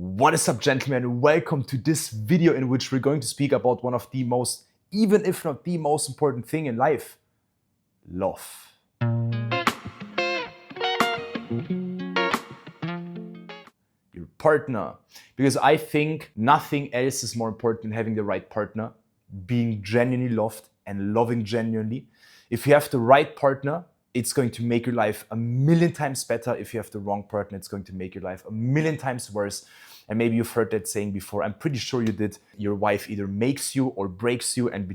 What is up, gentlemen? Welcome to this video in which we're going to speak about one of the most, even if not the most important thing in life, love. Your partner. Because I think nothing else is more important than having the right partner, being genuinely loved and loving genuinely. If you have the right partner, it's going to make your life a million times better. If you have the wrong partner, it's going to make your life a million times worse. And maybe you've heard that saying before. I'm pretty sure you did. Your wife either makes you or breaks you. And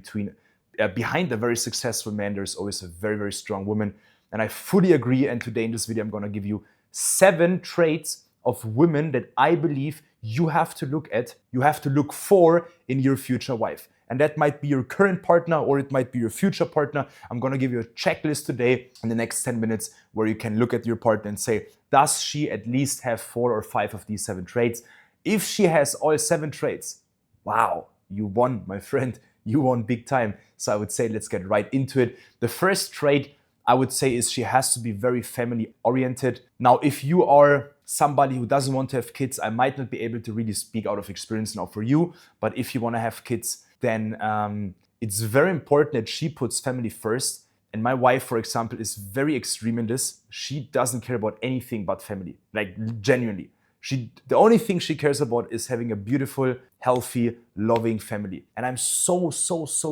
behind a very successful man, there's always a very, very strong woman. And I fully agree. And today in this video, I'm going to give you 7 traits of women that I believe you have to look at, you have to look for in your future wife. And that might be your current partner or it might be your future partner. I'm gonna give you a checklist today in the next 10 minutes where you can look at your partner and say, does she at least have 4 or 5 of these 7 traits? If she has all 7 traits, wow, you won, my friend. You won big time. So I would say let's get right into it. The first trait I would say is she has to be very family oriented. Now, if you are somebody who doesn't want to have kids, I might not be able to really speak out of experience now for you, but if you want to have kids, then it's very important that she puts family first. And my wife, for example, is very extreme in this. She doesn't care about anything but family, like genuinely. The only thing she cares about is having a beautiful, healthy, loving family. And I'm so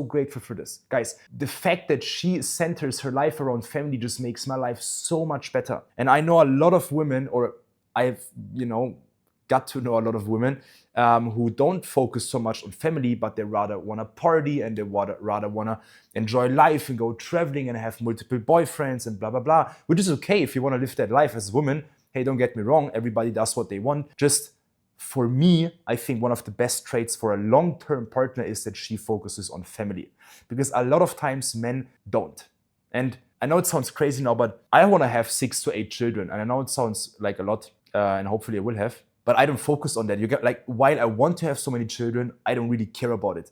grateful for this. Guys, the fact that she centers her life around family just makes my life so much better. And I know a lot of women, or I've, got to know a lot of women who don't focus so much on family, but they rather want to party and they rather want to enjoy life and go traveling and have multiple boyfriends and blah, blah, blah, which is okay if you want to live that life as a woman. Hey, don't get me wrong, everybody does what they want. Just for me, I think one of the best traits for a long-term partner is that she focuses on family. Because a lot of times men don't. And I know it sounds crazy now, but I want to have 6 to 8 children. And I know it sounds like a lot, and hopefully I will have. But I don't focus on that. You get like, while I want to have so many children, I don't really care about it.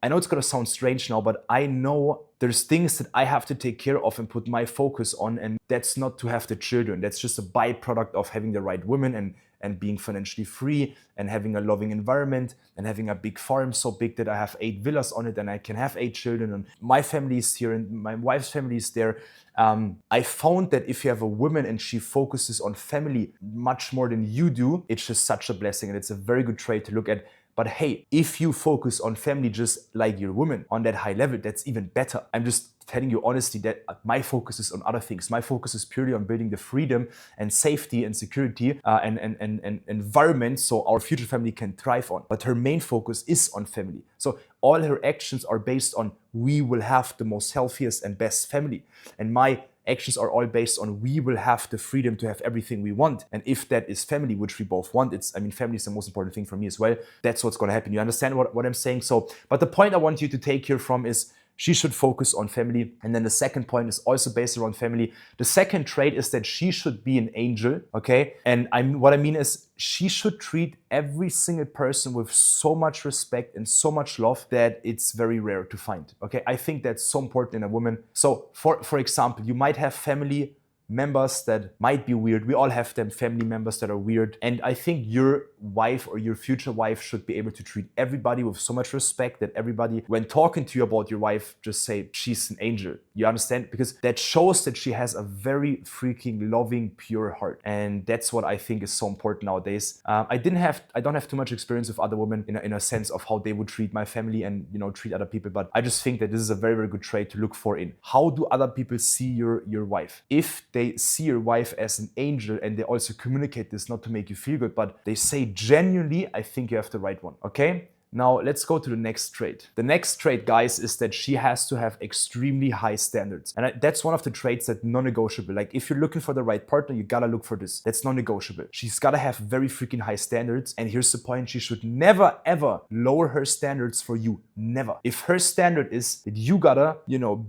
I know it's gonna sound strange now, but I know there's things that I have to take care of and put my focus on, and that's not to have the children. That's just a byproduct of having the right women and being financially free and having a loving environment and having a big farm so big that I have 8 villas on it and I can have 8 children and my family is here and my wife's family is there. I found that if you have a woman and she focuses on family much more than you do, it's just such a blessing and it's a very good trait to look at. But hey, if you focus on family just like your woman on that high level, that's even better. I'm just telling you honestly that my focus is on other things. My focus is purely on building the freedom and safety and security and environment so our future family can thrive on. But her main focus is on family. So all her actions are based on we will have the most healthiest and best family. And my actions are all based on we will have the freedom to have everything we want. And if that is family, which we both want, family is the most important thing for me as well. That's what's going to happen. You understand what I'm saying? So, but the point I want you to take here from is she should focus on family. And then the second point is also based around family. The second trait is that she should be an angel, okay? And what I mean is she should treat every single person with so much respect and so much love that it's very rare to find, okay? I think that's so important in a woman. So for example, you might have family members that might be weird. We all have them, family members that are weird. And I think your wife or your future wife should be able to treat everybody with so much respect that everybody, when talking to you about your wife, just say, she's an angel. You understand? Because that shows that she has a very freaking loving, pure heart. And that's what I think is so important nowadays. I don't have too much experience with other women in a sense of how they would treat my family and, treat other people. But I just think that this is a very, very good trait to look for in how do other people see your wife. If they see your wife as an angel and they also communicate this not to make you feel good, but they say genuinely, I think you have the right one, okay? Now let's go to the next trait. The next trait, guys, is that she has to have extremely high standards. And that's one of the traits that non-negotiable. Like if you're looking for the right partner, you gotta look for this. That's non-negotiable. She's gotta have very freaking high standards. And here's the point, she should never ever lower her standards for you. Never. If her standard is that you gotta,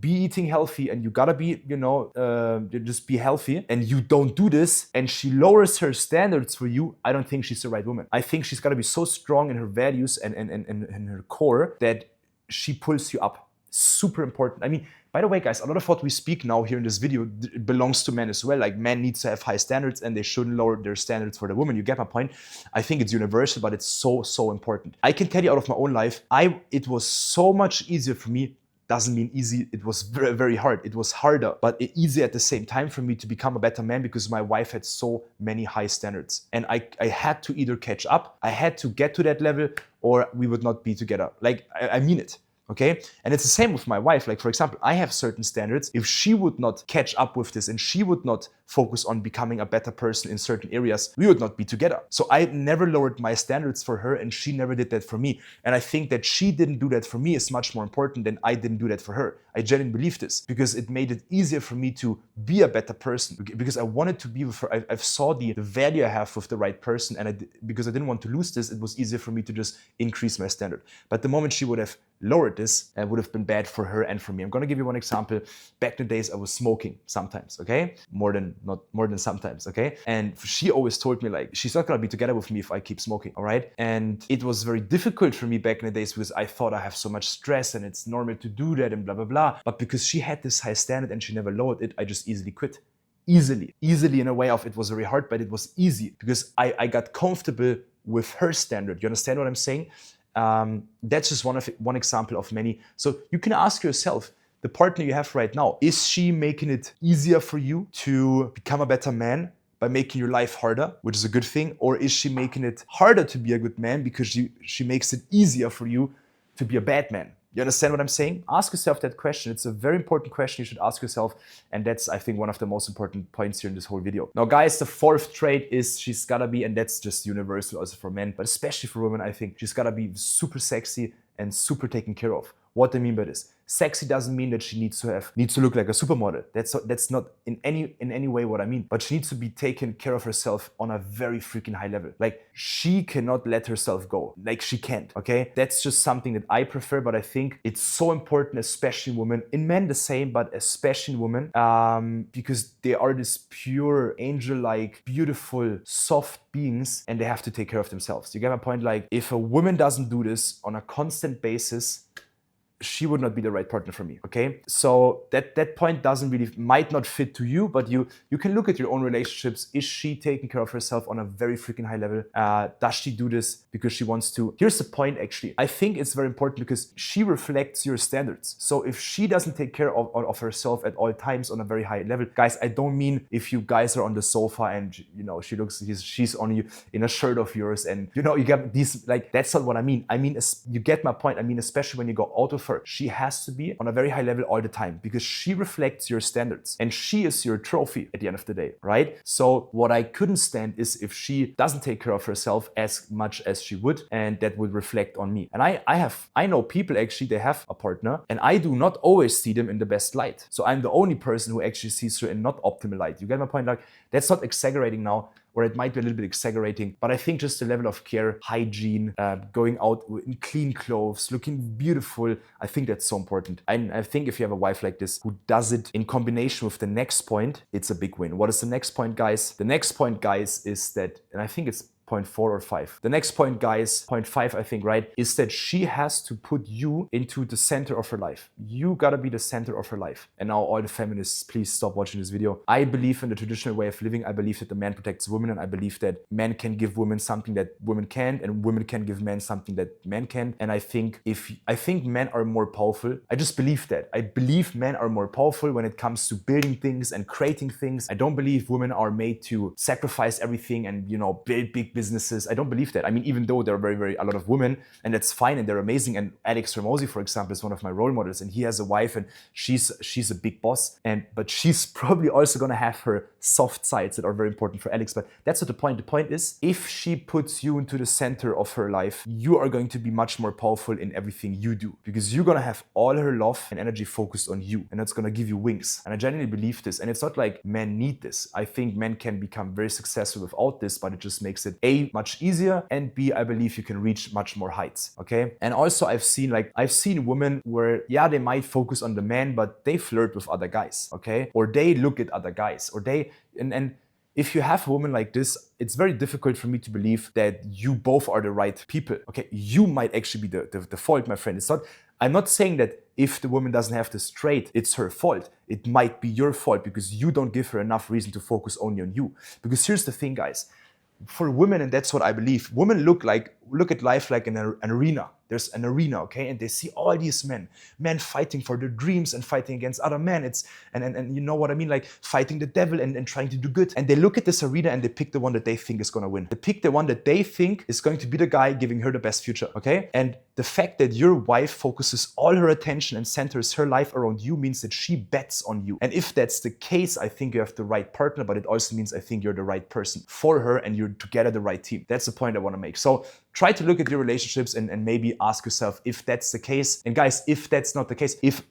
be eating healthy and you gotta be, just be healthy and you don't do this and she lowers her standards for you, I don't think she's the right woman. I think she's gotta be so strong in her values and her core that she pulls you up. Super important. By the way, guys, a lot of what we speak now here in this video belongs to men as well. Like, men need to have high standards and they shouldn't lower their standards for the woman. You get my point? I think it's universal, but it's so important. I can tell you out of my own life, it was so much easier for me. Doesn't mean easy, it was very hard. It was harder, but easy at the same time for me to become a better man because my wife had so many high standards. And I had to either catch up, I had to get to that level, or we would not be together. Like, I mean it. Okay? And it's the same with my wife. Like, for example, I have certain standards. If she would not catch up with this and she would not focus on becoming a better person in certain areas, we would not be together. So I never lowered my standards for her and she never did that for me. And I think that she didn't do that for me is much more important than I didn't do that for her. I genuinely believe this because it made it easier for me to be a better person because I wanted to be with her. I saw the value I have with the right person, and because I didn't want to lose this, it was easier for me to just increase my standard. But the moment she would have lowered this, it would have been bad for her and for me. I'm gonna give you one example. Back in the days, I was smoking sometimes, okay? Not more than sometimes, okay? And she always told me, like, she's not gonna be together with me if I keep smoking, all right? And it was very difficult for me back in the days because I thought I have so much stress and it's normal to do that and blah, blah, blah. But because she had this high standard and she never lowered it, I just easily quit. Easily in a way of it was very hard, but it was easy because I got comfortable with her standard. You understand what I'm saying? That's just one example of many. So you can ask yourself, the partner you have right now, is she making it easier for you to become a better man by making your life harder, which is a good thing? Or is she making it harder to be a good man because she makes it easier for you to be a bad man? You understand what I'm saying? Ask yourself that question. It's a very important question you should ask yourself. And that's, I think, one of the most important points here in this whole video. Now, guys, the fourth trait is she's gotta be, and that's just universal also for men, but especially for women, I think, she's gotta be super sexy and super taken care of. What do I mean by this? Sexy doesn't mean that she needs to look like a supermodel. That's not in any way what I mean. But she needs to be taken care of herself on a very freaking high level. Like, she cannot let herself go. Like, she can't, okay? That's just something that I prefer, but I think it's so important, especially in women. In men, the same, but especially in women, because they are this pure, angel-like, beautiful, soft beings, and they have to take care of themselves. You get my point? Like, if a woman doesn't do this on a constant basis, she would not be the right partner for me, okay? So that point might not fit to you, but you can look at your own relationships. Is she taking care of herself on a very freaking high level? Does she do this because she wants to? Here's the point, actually. I think it's very important because she reflects your standards. So if she doesn't take care of herself at all times on a very high level, guys, I don't mean if you guys are on the sofa and, you know, she's on you in a shirt of yours and, you know, you get these, like, that's not what I mean. I mean, you get my point. I mean, especially when you go out of her, she has to be on a very high level all the time because she reflects your standards and she is your trophy at the end of the day, right? So what I couldn't stand is if she doesn't take care of herself as much as she would, and that would reflect on me. And I know people, actually, they have a partner and I do not always see them in the best light. So I'm the only person who actually sees her in not optimal light. You get my point? Like, that's not exaggerating now, or it might be a little bit exaggerating, but I think just the level of care, hygiene, going out in clean clothes, looking beautiful, I think that's so important. And I think if you have a wife like this who does it in combination with the next point, it's a big win. What is the next point, guys? The next point, guys, is that, and I think it's point 4 or 5. The next point, guys, point 5, I think, right, is that she has to put you into the center of her life. You gotta be the center of her life. And now all the feminists, please stop watching this video. I believe in the traditional way of living. I believe that the man protects women, and I believe that men can give women something that women can't, and women can give men something that men can. And I think men are more powerful. I just believe that. I believe men are more powerful when it comes to building things and creating things. I don't believe women are made to sacrifice everything and, you know, build big businesses. I don't believe that. I mean, even though there are a lot of women, and that's fine and they're amazing. And Alex Hormozi, for example, is one of my role models, and he has a wife and she's a big boss, but she's probably also gonna have her soft sides that are very important for Alex. But that's not the point. The point is, if she puts you into the center of her life, you are going to be much more powerful in everything you do, because you're gonna have all her love and energy focused on you, and that's gonna give you wings. And I genuinely believe this. And it's not like men need this. I think men can become very successful without this, but it just makes it A, much easier, and B, I believe you can reach much more heights, okay? And also I've seen women where, yeah, they might focus on the man, but they flirt with other guys, okay? Or they look at other guys, or and if you have a woman like this, it's very difficult for me to believe that you both are the right people. Okay, you might actually be the fault, my friend. I'm not saying that if the woman doesn't have this trait, it's her fault. It might be your fault because you don't give her enough reason to focus only on you. Because here's the thing, guys. For women, and that's what I believe, women look at life like an arena. There's an arena, okay? And they see all these men fighting for their dreams and fighting against other men. And you know what I mean? Like fighting the devil and trying to do good. And they look at this arena and they pick the one that they think is gonna win. They pick the one that they think is going to be the guy giving her the best future, okay? And the fact that your wife focuses all her attention and centers her life around you means that she bets on you. And if that's the case, I think you have the right partner, but it also means I think you're the right person for her and you're together the right team. That's the point I wanna make. So try to look at your relationships and maybe ask yourself if that's the case. And guys, if that's not the case, if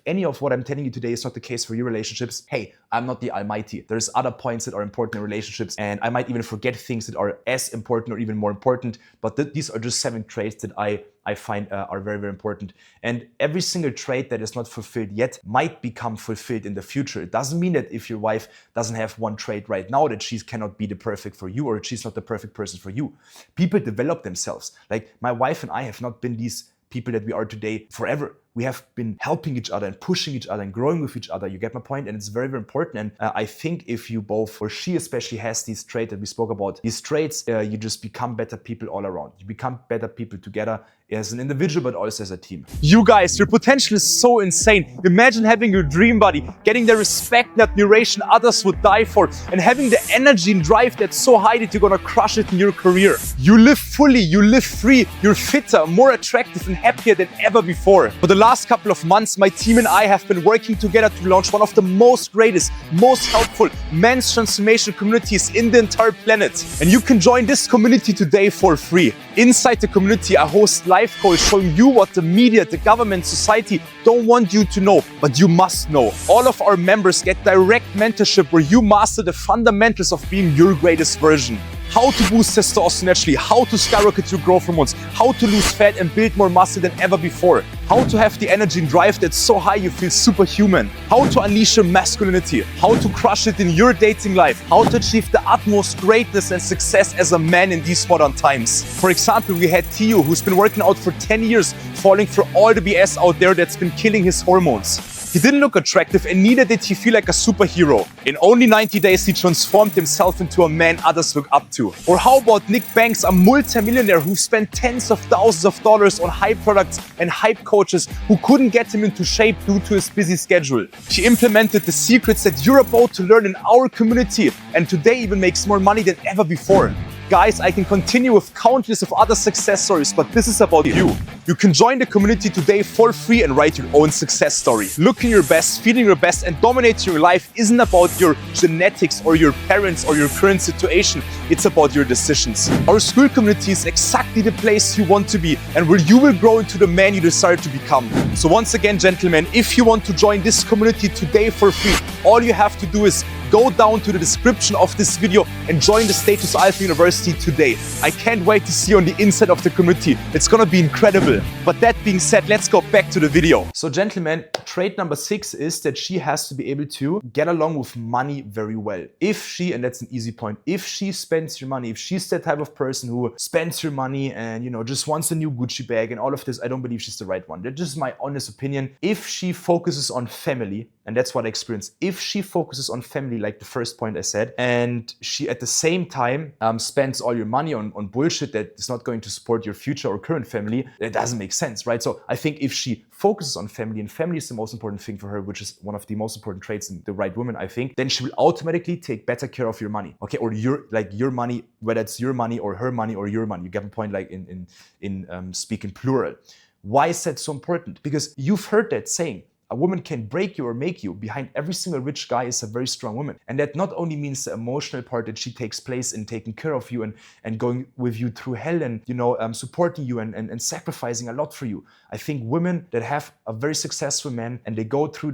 any of what I'm telling you today is not the case for your relationships, hey, I'm not the almighty. There's other points that are important in relationships, and I might even forget things that are as important or even more important, but these are just 7 traits that I find are very, very important. And every single trait that is not fulfilled yet might become fulfilled in the future. It doesn't mean that if your wife doesn't have one trait right now that she cannot be the perfect for you or she's not the perfect person for you. People develop themselves. Like my wife and I have not been these people that we are today forever. We have been helping each other and pushing each other and growing with each other. You get my point? And it's very, very important. And I think if you both, or she especially, has these traits that we spoke about, these traits, you just become better people all around. You become better people together as an individual, but also as a team. You guys, your potential is so insane. Imagine having your dream buddy, getting the respect and admiration others would die for, and having the energy and drive that's so high that you're gonna crush it in your career. You live fully, you live free, you're fitter, more attractive and happier than ever before. For the last couple of months, my team and I have been working together to launch one of the most greatest, most helpful men's transformation communities in the entire planet. And you can join this community today for free. Inside the community, I host live calls showing you what the media, the government, society don't want you to know, but you must know. All of our members get direct mentorship where you master the fundamentals of being your greatest version. How to boost testosterone naturally, how to skyrocket your growth hormones, how to lose fat and build more muscle than ever before, how to have the energy and drive that's so high you feel superhuman, how to unleash your masculinity, how to crush it in your dating life, how to achieve the utmost greatness and success as a man in these modern times. For example, we had Tio, who's been working out for 10 years, falling for all the BS out there that's been killing his hormones. He didn't look attractive and neither did he feel like a superhero. In only 90 days, he transformed himself into a man others look up to. Or how about Nick Banks, a multi-millionaire who spent tens of thousands of dollars on hype products and hype coaches who couldn't get him into shape due to his busy schedule. He implemented the secrets that you're about to learn in our community and today even makes more money than ever before. Guys, I can continue with countless of other success stories, but this is about you. You can join the community today for free and write your own success story. Looking your best, feeling your best, and dominating your life isn't about your genetics or your parents or your current situation. It's about your decisions. Our Skool community is exactly the place you want to be and where you will grow into the man you desire to become. So once again, gentlemen, if you want to join this community today for free, all you have to do is go down to the description of this video and join the Status Alpha University today. I can't wait to see you on the inside of the community. It's gonna be incredible. But that being said, let's go back to the video. So gentlemen, trait number 6 is that she has to be able to get along with money very well. If she, and that's an easy point, if she spends your money, if she's that type of person who spends your money and, you know, just wants a new Gucci bag and all of this, I don't believe she's the right one. That's just my honest opinion. If she focuses on family, and that's what I experienced, if she focuses on family, like the first point I said, and she at the same time spends all your money on bullshit that is not going to support your future or current family, that doesn't make sense, right? So I think if she focuses on family, and family is the most important thing for her, which is one of the most important traits in the right woman, I think, then she will automatically take better care of your money, okay? Or your money, whether it's your money or her money or your money. You get my point, like in speaking plural. Why is that so important? Because you've heard that saying, a woman can break you or make you. Behind every single rich guy is a very strong woman. And that not only means the emotional part that she takes place in taking care of you and going with you through hell and, you know, supporting you and sacrificing a lot for you. I think women that have a very successful man and they go through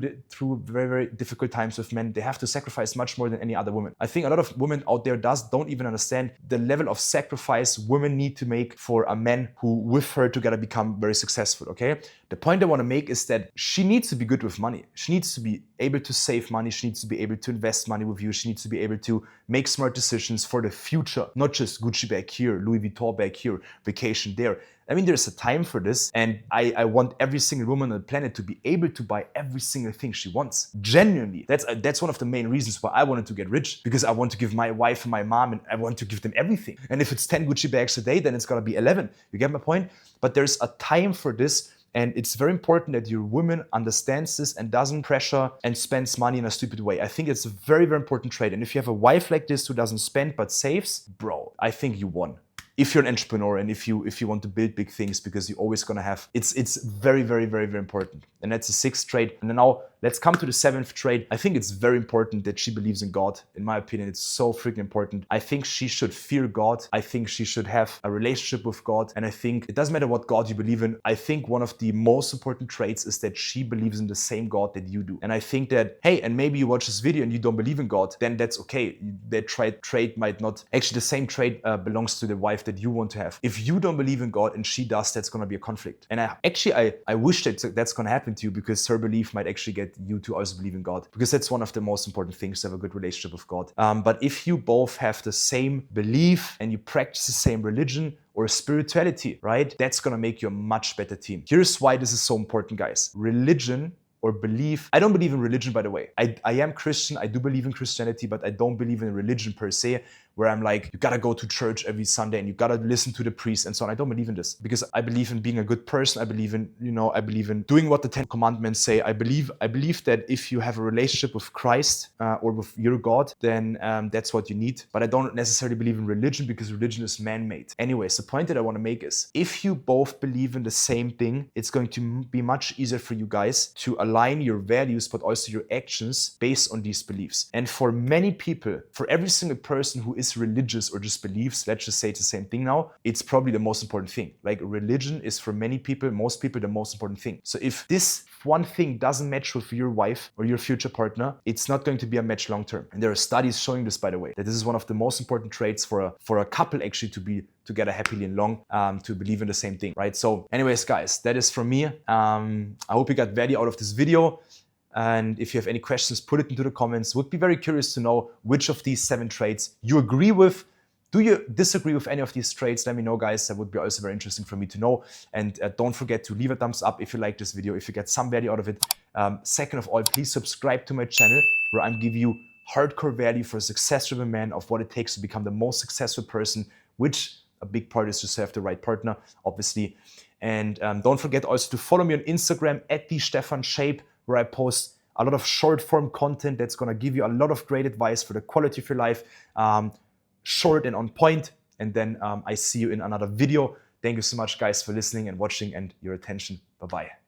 very, very difficult times with men, they have to sacrifice much more than any other woman. I think a lot of women out there don't even understand the level of sacrifice women need to make for a man who with her together become very successful, okay? The point I want to make is that she needs to be good with money. She needs to be able to save money. She needs to be able to invest money with you. She needs to be able to make smart decisions for the future, not just Gucci bag here, Louis Vuitton bag here, vacation there. I mean, there's a time for this, and I want every single woman on the planet to be able to buy every single thing she wants. Genuinely, that's one of the main reasons why I wanted to get rich, because I want to give my wife and my mom, and I want to give them everything. And if it's 10 Gucci bags a day, then it's gonna be 11. You get my point? But there's a time for this. And it's very important that your woman understands this and doesn't pressure and spends money in a stupid way. I think it's a very, very important trait. And if you have a wife like this who doesn't spend but saves, bro, I think you won. If you're an entrepreneur and if you want to build big things, because you're always gonna have, it's very, very, very, very important. And that's the 6th trait. And then now let's come to the 7th trait. I think it's very important that she believes in God. In my opinion, it's so freaking important. I think she should fear God. I think she should have a relationship with God. And I think it doesn't matter what God you believe in. I think one of the most important traits is that she believes in the same God that you do. And I think that, hey, and maybe you watch this video and you don't believe in God, then that's okay. That trait might not, actually the same trait belongs to the wife that you want to have. If you don't believe in God and she does, that's going to be a conflict. And I wish that that's going to happen to you, because her belief might actually get you to also believe in God, because that's one of the most important things, to have a good relationship with God. But if you both have the same belief and you practice the same religion or spirituality, right, that's going to make you a much better team. Here's why this is so important, guys. Religion or belief. I don't believe in religion, by the way. I am Christian. I do believe in Christianity, but I don't believe in religion per se, where I'm like, you gotta go to church every Sunday and you gotta listen to the priest and so on. I don't believe in this, because I believe in being a good person. I believe in, I believe in doing what the 10 commandments say. I believe that if you have a relationship with Christ or with your God, then that's what you need. But I don't necessarily believe in religion, because religion is man-made. Anyways, the point that I want to make is, if you both believe in the same thing, it's going to be much easier for you guys to align your values, but also your actions based on these beliefs. And for many people, for every single person who is religious or just believes, let's just say it's the same thing now, it's probably the most important thing. Like, religion is for many people, most people, the most important thing. So if this one thing doesn't match with your wife or your future partner, it's not going to be a match long term. And there are studies showing this, by the way, that this is one of the most important traits for a couple actually to be together happily and long, to believe in the same thing, right? So anyways, guys, that is from me. I hope you got value out of this video. And if you have any questions, put it into the comments. Would be very curious to know which of these 7 traits you agree with. Do you disagree with any of these traits? Let me know, guys. That would be also very interesting for me to know. And don't forget to leave a thumbs up if you like this video, if you get some value out of it. Second of all, please subscribe to my channel, where I'm giving you hardcore value for a success-driven man, of what it takes to become the most successful person, which a big part is to have the right partner, obviously. And don't forget also to follow me on Instagram at @Stefan_shape, where I post a lot of short form content that's going to give you a lot of great advice for the quality of your life, short and on point. And then I see you in another video. Thank you so much, guys, for listening and watching and your attention. Bye-bye.